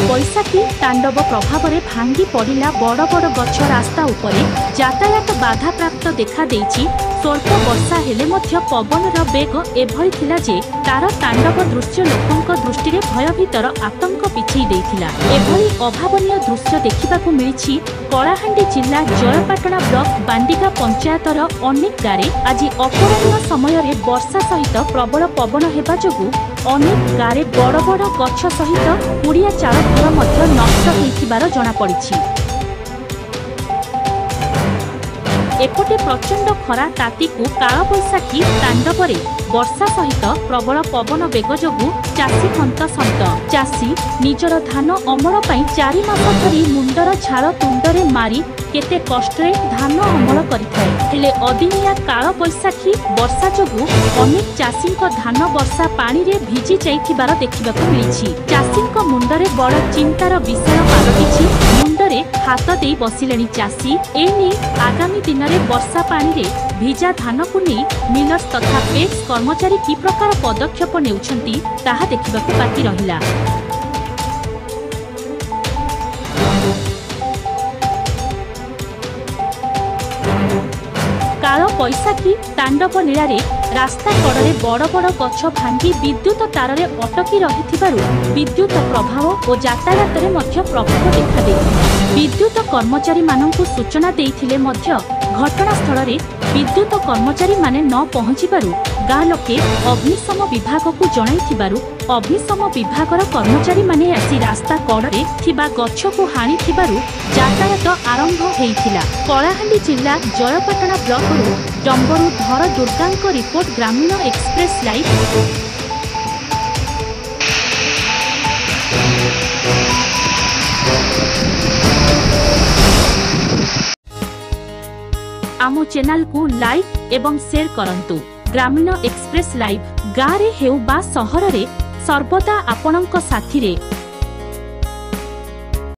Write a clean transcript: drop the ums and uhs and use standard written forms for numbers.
बैशाखी तांडव प्रभाव में भांगी पड़ा बड़ बड़ गछ रास्ता उपरे यातायात बाधा प्राप्त देखा देइछि। स्वल्प वर्षा हेले मध्य पवनर बेग एभली थिला जे तार तांडव दृश्य लोकंक दृष्टि में भयभीतर आतंक पिछई देइथिला। एभली अभावनीय दृश्य देखिबाकू मिलिछि कलाहांडी जिला जयपाटना ब्लॉक बांडिगा पंचायतर अनेक गारे आज अपराह्न समय वर्षा सहित प्रबल पवन हेबा जोगु अनेक गारे बड़ बड़ गछ सहित कुड़िया चाल घर मध्य नष्ट होइथिबार जणा पड़िछि। एपटे प्रचंड खरा ताती को काल बैशाखी तांडव वर्षा सहित प्रबल पवन बेग जोगु चाषी हंतसंत। चाषी निजर धान अमल पाई 4 मास धरी मुंडर झाड़ तुंडरे मारी केते कष्टे धान अमल करिथाए। हेले अदिनिया काल बैशाखी वर्षा जोगु अनेक चाषी धान वर्षा पानी रे भिजी जाइथिबार देखिबाकू मिलिछि। चाषी मुंडरे बड़ चिंतार विषय पालटिछि। मुंडरे हाथ दे बसिलेनी चाषी एने आगामी दिन में वर्षा पानी रे भिजा धान को नहीं मिलर्स तथा पेक्स कर्मचारी की प्रकार पदक्षेप नेउछंती ताहा देखिबाकू बाकी रहिला। काल बैशाखी तांडव लीलारे रास्ता कड़े बड़ बड़ गछ भांगी विद्युत तार रे अटकी रहिथिबारु विद्युत प्रभाव और यातायात रे मध्य प्रभाव देखा देइथिला। विद्युत कर्मचारी माननकु सूचना देइथिले मध्य घटनास्थल रे विद्युत कर्मचारी माने न पहुंचिबारु गाँ लोके अग्निशम विभाग को जणाइथिबारु अग्निशम विभागर कर्मचारी माने आसी रास्ता कड़े थिबा गछ को हानि थिबारु यातायात आरंभ हेइथिला। कलाहांडी जिला जयपाटना ब्लॉक डंबरू धर दुर्गांक रिपोर्ट ग्रामीण एक्सप्रेस लाइव। आमो चैनल को लाइक एवं शेयर करंतु। ग्रामीण एक्सप्रेस लाइव गाँव रे हेउ बा सहर रे सर्वदा आपणक साथी रे